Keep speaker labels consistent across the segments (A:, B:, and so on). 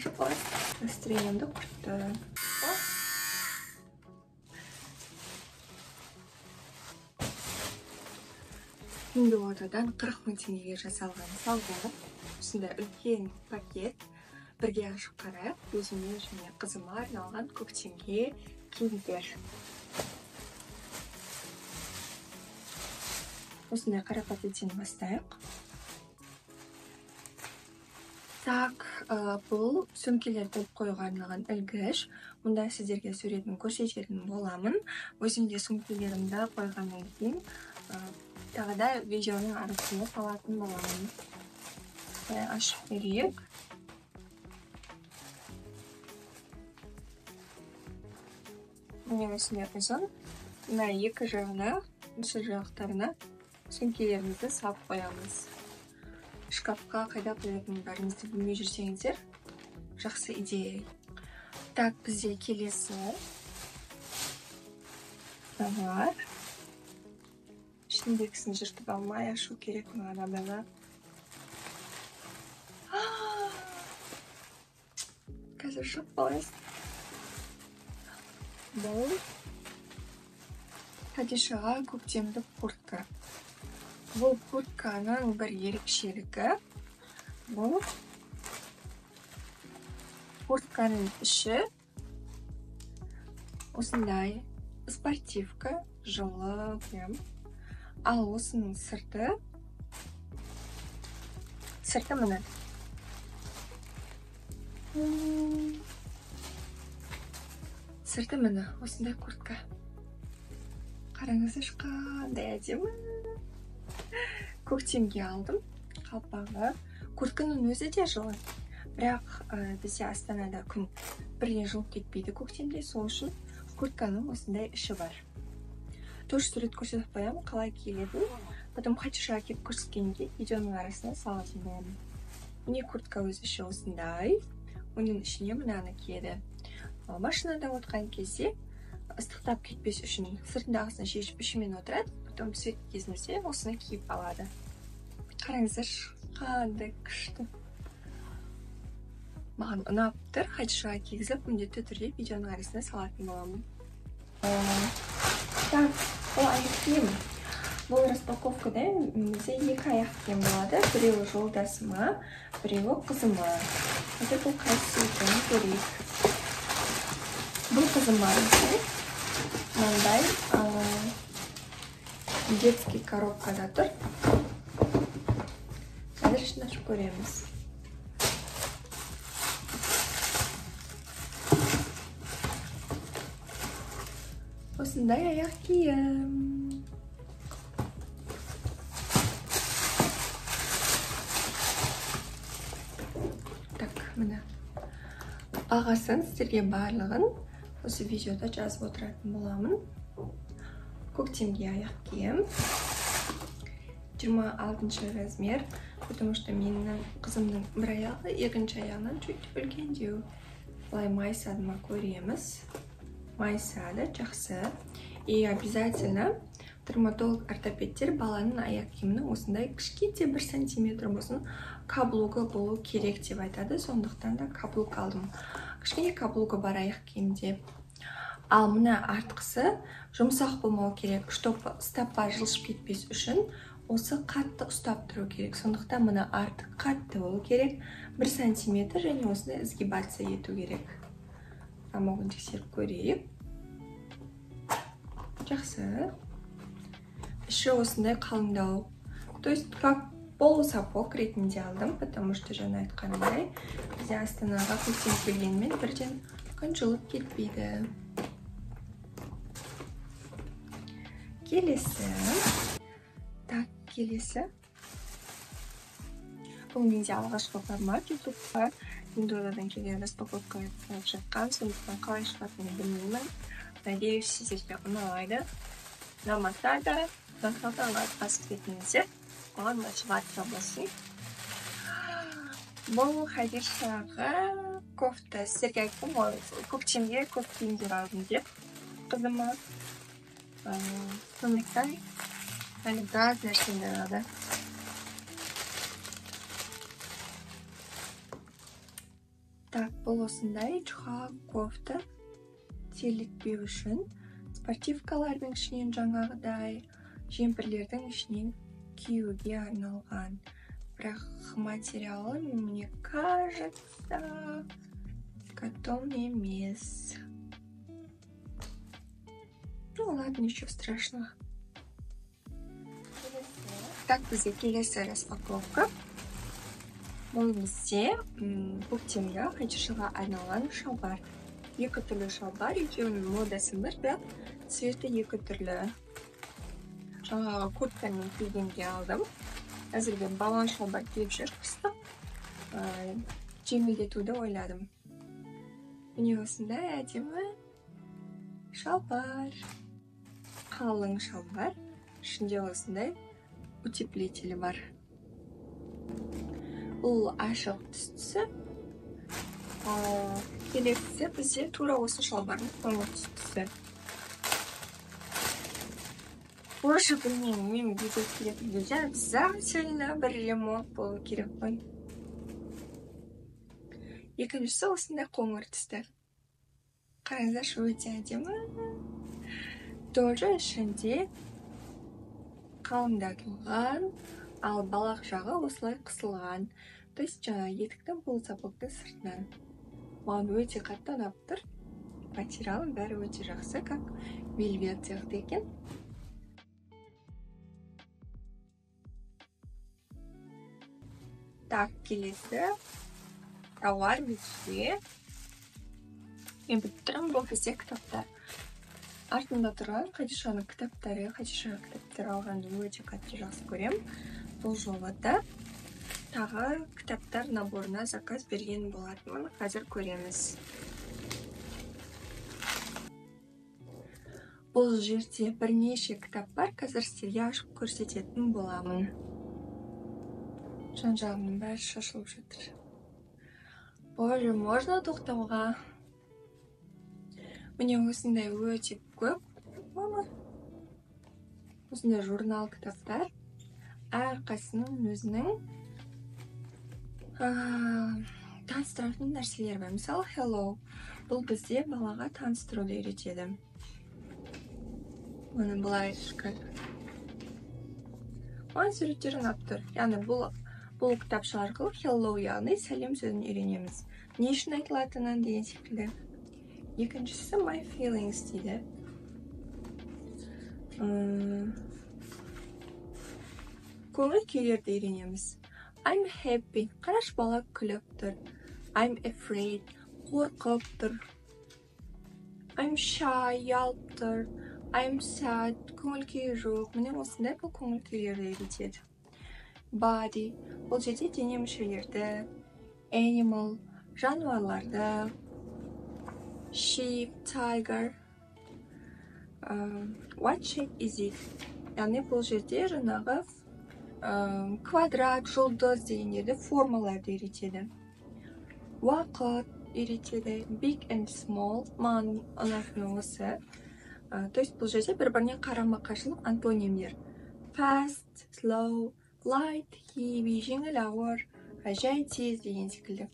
A: шоколад. Настроениемді құртты. Үнді отадан 40 мың теңгеге жасалған салғы. Үстінде үлкен пакет. Бірге ашып қарайық. Өзіме және қызыма арналған көктемге киімдер. Осындай қара пакеттен бастайық. Так, бұл сөмкелер толып қоюға арналған ілгіш. Мұнда сіздерге суретін көрсететін боламын. Өзімде сөмкелерімді қойғаннан кейін тағы да видеоның арасында салатын боламын. Ашып берейік. Міне осындай ұзын. Мына екі жағына, осы жақтарына сөмкелерімізді салып қоямыз. Шкафқа қайда қоятындарыңызды білмей жүрсеңіздер, жақсы идея. Так, бізде келесі бар. Ішіндегісін жыртып алмай ашу керек мағанада. Қазір шоқ боласыз. Бұл Хадишаға көктемдік куртка. Бұл куртканың бір ерекшелігі. Бұл куртканың іші осындай спортивка, жылы прям. Ал осының сырты міне. Сырты міне, осындай куртка. Қараңызшы, қандай әдемі. Көктемге алдым қалпағы. Куртканың өзі де жылы. Бірақ бізде Астанада күн бірден жылып кетпейді көктемде, сол үшін куртканың осындай іші бар. Тоже сурет көрсетіп қоямын, қалай киілетін. Потом Хадишаға келіп көрсеткенде видеоның арасына салатын боламын. Міне куртка өз іші осындай. Оның ішіне мынаны киеді. Машинада отқан кезде ыстықтап кетпес үшін сыртындағысын шешіп ішімен отырады. Потом түсетін кезімізде осыны киіп алады. Қараңыздар, қандай күшті. Маған ұнап тұр. Хадишаға кигізіп, міндетті түрде видеоның арасына салатын боламын. Так, бұл аяқ киім. Бұл распаковкада бізде екі аяқ киім болады. Біреуі жолдасыма, біреуі қызыма. Қазір бұл қайсысы екенін көрейік. Бұл қызыма мынандай детский коробкада тұр. Қазір ішін ашып көреміз. Осындай аяқ киім. Так, міне. Бағасын сіздерге барлығын осы видеода жазып отыратын боламын. Көктемге аяқ киім. 26 размер, потому что менің қызымның бір аяғы, екінші аяғынан чуть үлкендеу. Бұлай майсадыма көреміз. Майсады, жақсы. И обязательно травматолог-ортопедтер баланың аяқ киімінің осындай кішкентай 1 сантиметр болсын каблугі болу керек деп айтады. Сондықтан да каблук алдым. Кішкене каблугі бар аяқ киімде. Ал мына артқысы жұмсақ болмау керек, чтобы стопа жылжып кетпес үшін осы қатты ұстап тұру керек. Сондықтан мына артық қатты болу керек. 1 сантиметр және осындай изгибация ету керек. Амоғын тексеріп көрейік. Жақсы. Іші осындай қалыңдау. То есть, как полусапог ретінде алдым, потому что жаңа айтқанымдай, бізде Астанаға көктем келгенмен бірден күн жылып кетпейді. Келесі. Так, келесі. Бұл менде алғашқы формат ютубқа. Индодан келген распаковка айтып жатқан, сондықтан қалай шығатынын білмеймін. Надеюсь, сіздерге ұнайды. Ұнамаса да, насалтанға басып кетіңіздер. Оған мотивация болсын. Бұл Хадишаға кофта. Сіздерге айттым, көктемге көп киімдер алдым деп. Қызыма. Сондықтан әлі біраз нәрселер алды. Так, бұл осындай жұқа кофта терлетпеу үшін спортивкалардың ішінен жаңағыдай жемпірлердің ішінен киюге арналған. Бірақ материалы, мне кажется, катон емес. Ну ладно, ничего страшного. Так, бізде келесі распаковка. Бұл бізде көктемге қайшыға айналған шалбар. Екі түрлі шалбар, екеуінің модасы бір, бірақ цветі екі түрлі. Жаңағы курткамен кигенге алдым. Әзірге балон шалбар киіп жүр қысты. Жеңілдетуді ойладым. Міне осындай әдемі шалбар. Қалың шалбар. Ішінде осындай утеплителі бар. Бұл ашық түстісі. Келесі бізде тура осы шалбардың қоңыр түстісі. Боже, білмеймін, мен видео келетін кезде обязательно бір ремонт болу керек қой. Екіншісі осындай қоңыр түсті. Қараңыздаршы, өте әдемі. Тоже ішінде қалыңдатылған, ал балақ жағы осылай қысылған. То есть жаңа етіктің бұл сапоктың сыртынан. Маған өте қатты ұнап тұр. Материалы бәрі өте жақсы, как вельвет сияқты екен. Так, келесі тауар бізде. Мен біттірім бұл бізде кітаптар. Артында тұрған Хадишаның кітаптары, Хадишаға кітаптар алғанды өте қатты жақсы көрем. Бұл жолы да тағы кітаптар наборына заказ берген болатынмын. Қазір көреміз. Бұл жерде бірнеше кітап бар, қазір сіздерге ашып көрсететін боламын. Жан-жағымның бәрі шашылып жатыр. Боже, можно тоқтауға? Міне осындай өте көп. Осындай журнал кітаптар. Әрқайсының өзінің таныстыратын нәрселер бар. Мысалы, hello. Бұл бізде балаға таныстыруды үйретеді. Оны былай шыққан. Маған суреттер ұнап тұр. Яғни бұл кітапша арқылы hello, яғни сәлем сөзін үйренеміз. Не үшін айтылатынын деген секілді. Екіншісі my feelings дейді. Көңіл күйлерді үйренеміз. I'm happy. Қараш бала күліп тұр. I'm afraid. Қорқып тұр. I'm shy. Ұялып тұр. I'm sad. Көңіл күйі жоқ. Міне осындай бұл көңіл күйлерді үйретеді. Body. Бұл жерде дене мүшелерді. Animal. Жануарларды. Sheep, tiger. What shape is it? Яғни бұл жерде жаңағы квадрат, жұлдыз дегендерді формаларды үйретеді. Уақыт үйретеді. Big and small. Маған ұнайтыны осы. То есть бұл жерде бір-біріне қарама-қайшылық антонимдер. Fast, slow, light, heavy, жеңіл, ауыр, жай тез деген секілді.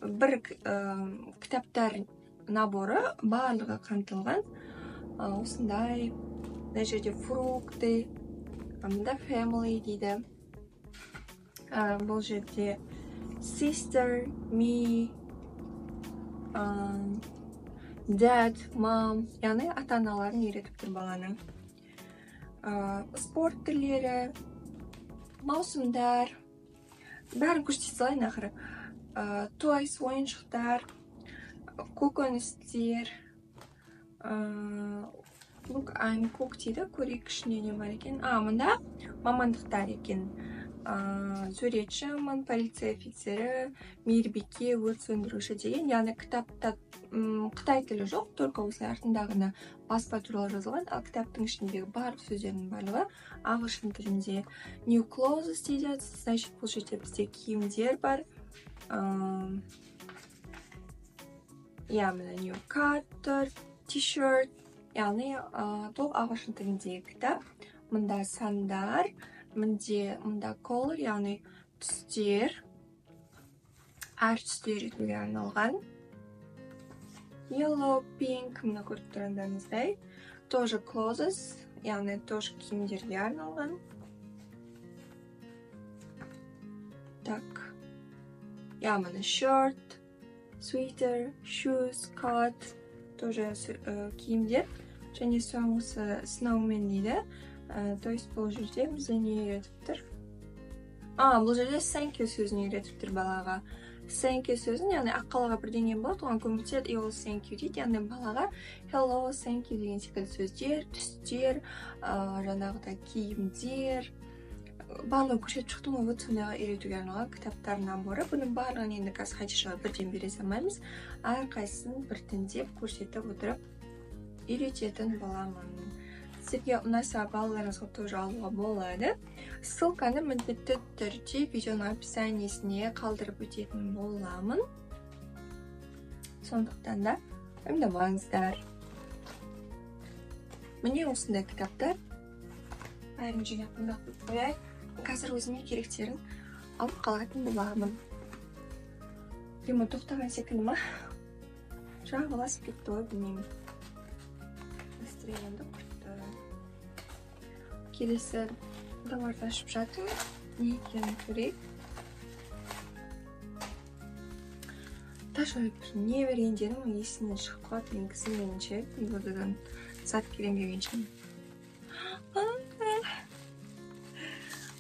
A: Бір кітаптар наборы барлығы қамтылған. Осындай, мына жерде фрукты, мында family дейді. Бұл жерде sister, me, dad, mom, яғни ата-аналарын үйретіп тұр баланы. Спорт түрлері, маусымдар, бәрін көрсете салайын ақыры. Toys, ойыншықтар, көкөністер, look, I'm cook дейді, көрейік ішінде не бар екен. Мында мамандықтар екен. Суретшімін, полиция офицері, мейірбике, өрт сөндіруші деген. Яғни кітапта қытай тілі жоқ, только осы артындағына баспа туралы жазылған, ал кітаптың ішіндегі барлық сөздердің барлығы ағылшын тілінде. New clothes дейді, значит, бұл жерде бізде киімдер бар. Яғни new cut, t-shirt, яғни толық ағылшын тіліндегі кітап. Мұнда сандар, мұнда color, яғни түстер. әр түсті үйретуге арналған. Yellow, pink, мына көріп тұрғандарыңыздай. Тоже clothes, яғни тоже киімдерге арналған. Так. Мына shirt, sweater, shoes, coat. Тоже киімдер. Және соңғысы snowman дейді. То есть бұл жерде бізде не үйретіп тұр? Бұл жерде thank you сөзін үйретіп тұр балаға. Thank you сөзін, яғни аққалаға бірдеңе болады, оған көмектеседі, и ол thank you дейді. Яғни балаға hello, thank you деген секілді сөздер, түстер, жаңағыдай киімдер, барлығын көрсетіп шықтым ғой, вот сондайға үйретуге арналған кітаптар наборы. Бұның барлығын енді қазір Хадишаға бірден бере салмаймыз. Әрқайсысын біртіндеп көрсетіп отырып үйрететін боламын. Сізге ұнаса балаларыңызға тоже алуға болады. Ссылканы міндетті түрде видеоның описаниесіне қалдырып өтетін боламын. Сондықтан да уайымдамаңыздар. Міне осындай кітаптар. Бәрін жинап қойып қояйын. Қазір өзіме керектерін алып қалатын боламын. Демі тоқтаған секілді ма? Жаңа басып кетті ғой, білмеймін. Настроениемді құртты. Келесі товарды ашып жатыр. Не екенін көрейік. Ташөліп не бергендерім есінен шығып қалады, менгісі меніңше. Бұдан зат келем дегенше.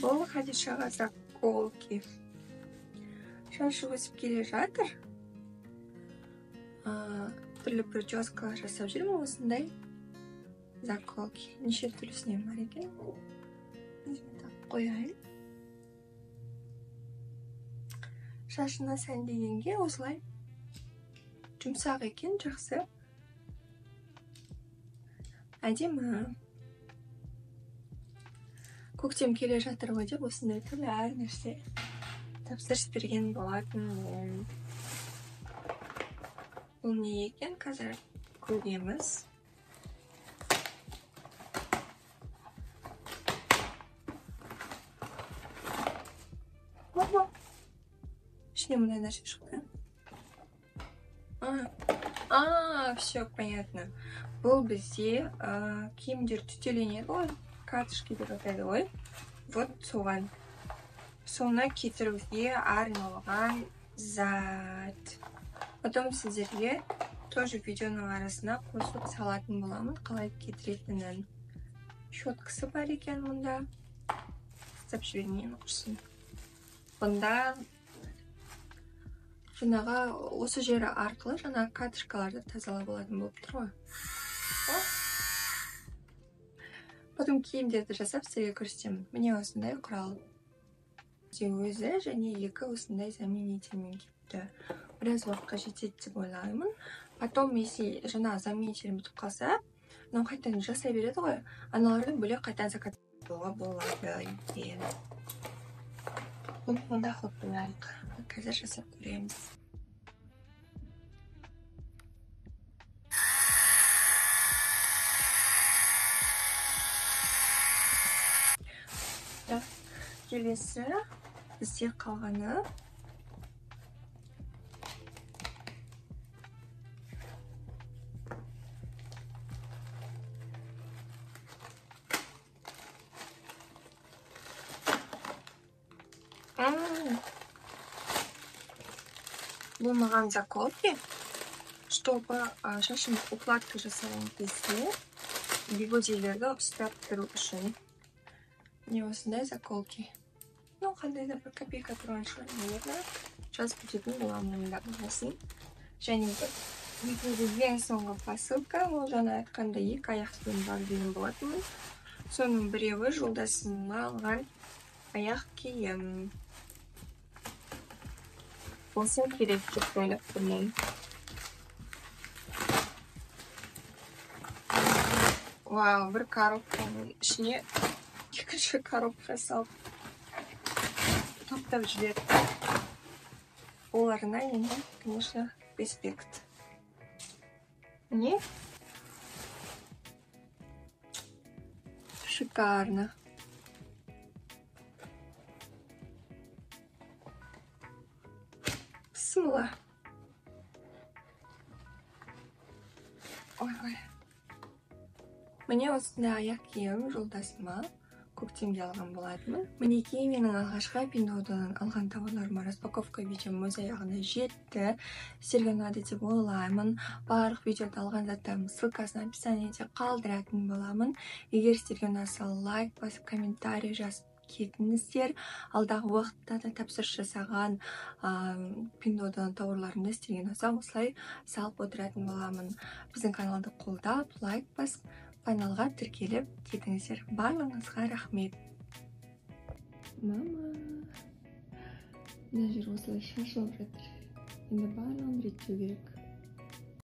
A: Бұл Хадишаға заколки. Шашы өсіп келе жатыр. Түрлі прическалар жасап жүрмін осындай. Заколки. Неше түрлісінен бар екен. Қояйын. Шашына сәндегенге осылай жұмсақ екен, жақсы. Әдемі. Көктем келе жатыр ғой деп осындай түрлі әр нәрсе тапсырыс берген болатын. Бұл не екен? Қазір көреміз. Ішіне мұндай нәрсе шықты. Все понятно. Бұл бізде киімдер түтеленеді ғой, катышки деп атайды ғой. Вот соған. Соны кетіруге арналған зат. Потом сіздерге тоже видеоның арасына қосып салатын боламын, қалай кетіретінін. Щеткасы бар екен мұнда. Істеп жібермеймін құрсын. Бұнда жаңағы осы жері арқылы жаңағы катышкаларды тазалап алатын болып тұр ғой. Потом киімдерді жасап сізге көрсетемін. Міне осындай құрал. Өзі және екі осындай заменителмен кетті. Біраз уақытқа жетеді деп ойлаймын. Потом если жаңа заменитель бітіп қалса, мынау қайтадан жасай береді ғой. Аналарды бөлек қайтадан закатуға болады екен. Мұнда қойып қазір жасап көреміз. Келесі бізде қалғаны бұл маған заколки, чтобы шашын укладка жасаған кезде бигудилерді ұстап тұру үшін. Міне осындай заколки. Қандай да бір копейка тұрған шығар, наверное, жазып кететін боламын да болсын. Және ең соңғы посылка, ол жаңа айтқанда екі аяқпен бар деген болатынмын. Соның біреуі жолдасыма алған аяқ киім. Болсын керек деп ойлап тұрмын. Вау, бір коробканың ішіне екінші коробка салып топтап жіберді. Оларына енді, конечно, респект. Міне? Шикарно. Бисмилла. Ой. Міне осындай аяқ киім жолдасыма көктемде алған болатынмын. Мінекей менің алғашқы Пиндодан алған тауарларыма распаковка видеом өз аяғына жетті. Сіздерге ұнады деп ойлаймын. Барлық видеода алған заттарымның ссылкасын описаниеде қалдыратын боламын. Егер сіздерге ұнаса, лайк басып, комментарий жазып кетіңіздер. Алдағы уақытта да тапсырыс жасаған Пиндодан тауарларымды сіздерге ұнаса, осылай салып отыратын боламын. Біздің каналды қолдап, лайк басып, каналға тіркеліп кетіңіздер. Барлығыңызға рахмет. Мама, мына жер осылай шашылып жатыр. Енді барлығын реттеу керек.